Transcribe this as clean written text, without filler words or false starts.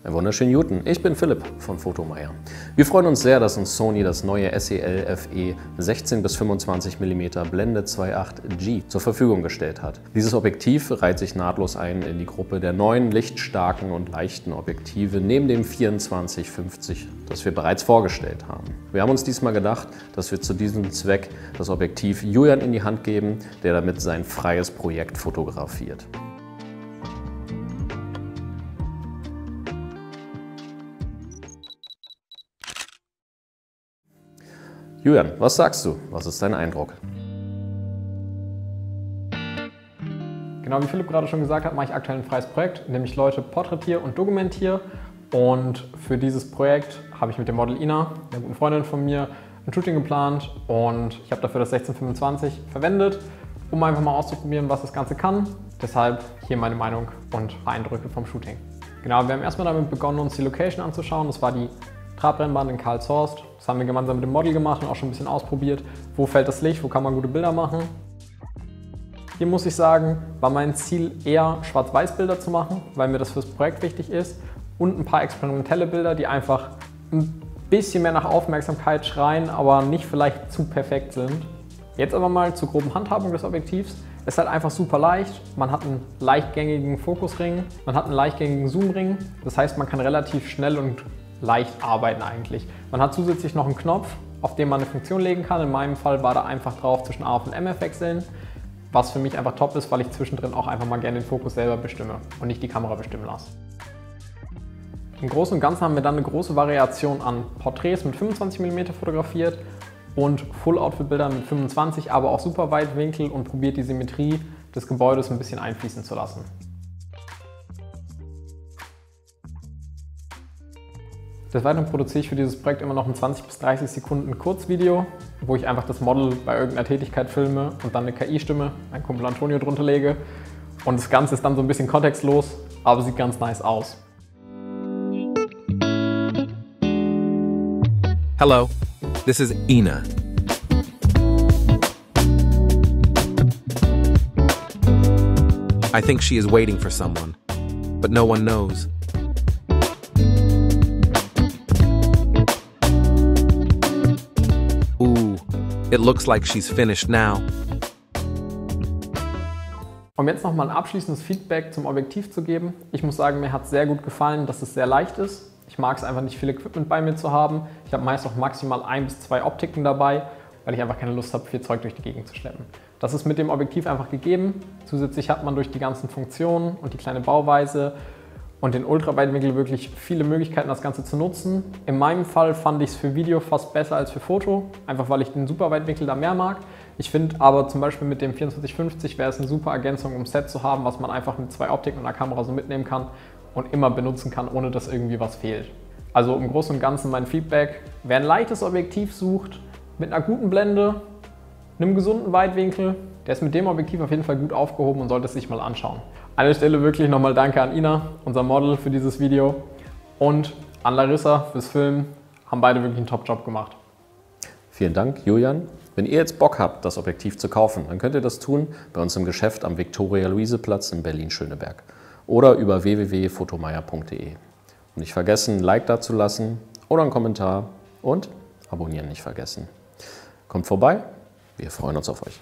Einen wunderschönen Newton. Ich bin Philipp von Fotomeyer. Wir freuen uns sehr, dass uns Sony das neue SEL-FE 16 bis 25 mm Blende 2.8G zur Verfügung gestellt hat. Dieses Objektiv reiht sich nahtlos ein in die Gruppe der neuen, lichtstarken und leichten Objektive neben dem 24-50, das wir bereits vorgestellt haben. Wir haben uns diesmal gedacht, dass wir zu diesem Zweck das Objektiv Julian in die Hand geben, der damit sein freies Projekt fotografiert. Julian, was sagst du? Was ist dein Eindruck? Genau wie Philipp gerade schon gesagt hat, mache ich aktuell ein freies Projekt, in dem ich Leute porträtiere und dokumentiere. Und für dieses Projekt habe ich mit dem Model Ina, einer guten Freundin von mir, ein Shooting geplant. Und ich habe dafür das 1625 verwendet, um einfach mal auszuprobieren, was das Ganze kann. Deshalb hier meine Meinung und Eindrücke vom Shooting. Genau, wir haben erstmal damit begonnen, uns die Location anzuschauen. Das war die Trabrennbahn in Karlshorst. Das haben wir gemeinsam mit dem Model gemacht und auch schon ein bisschen ausprobiert. Wo fällt das Licht, wo kann man gute Bilder machen? Hier muss ich sagen, war mein Ziel eher Schwarz-Weiß-Bilder zu machen, weil mir das fürs Projekt wichtig ist. Und ein paar experimentelle Bilder, die einfach ein bisschen mehr nach Aufmerksamkeit schreien, aber nicht vielleicht zu perfekt sind. Jetzt aber mal zur groben Handhabung des Objektivs. Es ist halt einfach super leicht. Man hat einen leichtgängigen Fokusring, man hat einen leichtgängigen Zoomring. Das heißt, man kann relativ schnell und leicht arbeiten eigentlich. Man hat zusätzlich noch einen Knopf, auf den man eine Funktion legen kann. In meinem Fall war da einfach drauf zwischen AF und MF wechseln, was für mich einfach top ist, weil ich zwischendrin auch einfach mal gerne den Fokus selber bestimme und nicht die Kamera bestimmen lasse. Im Großen und Ganzen haben wir dann eine große Variation an Porträts mit 25 mm fotografiert und Full-Outfit-Bilder mit 25, aber auch super Weitwinkel und probiert die Symmetrie des Gebäudes ein bisschen einfließen zu lassen. Des Weiteren produziere ich für dieses Projekt immer noch ein 20 bis 30 Sekunden Kurzvideo, wo ich einfach das Model bei irgendeiner Tätigkeit filme und dann eine KI-Stimme, mein Kumpel Antonio, drunter lege. Und das Ganze ist dann so ein bisschen kontextlos, aber sieht ganz nice aus. Hello, this is Ina. I think she is waiting for someone, but no one knows. It looks like she's finished now. Um jetzt nochmal ein abschließendes Feedback zum Objektiv zu geben. Ich muss sagen, mir hat es sehr gut gefallen, dass es sehr leicht ist. Ich mag es einfach nicht viel Equipment bei mir zu haben. Ich habe meist auch maximal 1 bis 2 Optiken dabei, weil ich einfach keine Lust habe, viel Zeug durch die Gegend zu schleppen. Das ist mit dem Objektiv einfach gegeben. Zusätzlich hat man durch die ganzen Funktionen und die kleine Bauweise und den Ultraweitwinkel wirklich viele Möglichkeiten, das Ganze zu nutzen. In meinem Fall fand ich es für Video fast besser als für Foto, einfach weil ich den Superweitwinkel da mehr mag. Ich finde aber zum Beispiel mit dem 24-50 wäre es eine super Ergänzung, um ein Set zu haben, was man einfach mit 2 Optiken und einer Kamera so mitnehmen kann und immer benutzen kann, ohne dass irgendwie was fehlt. Also im Großen und Ganzen mein Feedback: Wer ein leichtes Objektiv sucht, mit einer guten Blende, einem gesunden Weitwinkel, der ist mit dem Objektiv auf jeden Fall gut aufgehoben und sollte es sich mal anschauen. An der Stelle wirklich nochmal danke an Ina, unser Model, für dieses Video, und an Larissa fürs Filmen. Haben beide wirklich einen Top-Job gemacht. Vielen Dank, Julian. Wenn ihr jetzt Bock habt, das Objektiv zu kaufen, dann könnt ihr das tun bei uns im Geschäft am Viktoria-Luise-Platz in Berlin-Schöneberg oder über www.fotomeyer.de. Und nicht vergessen, ein Like da zu lassen oder einen Kommentar, und abonnieren nicht vergessen. Kommt vorbei, wir freuen uns auf euch.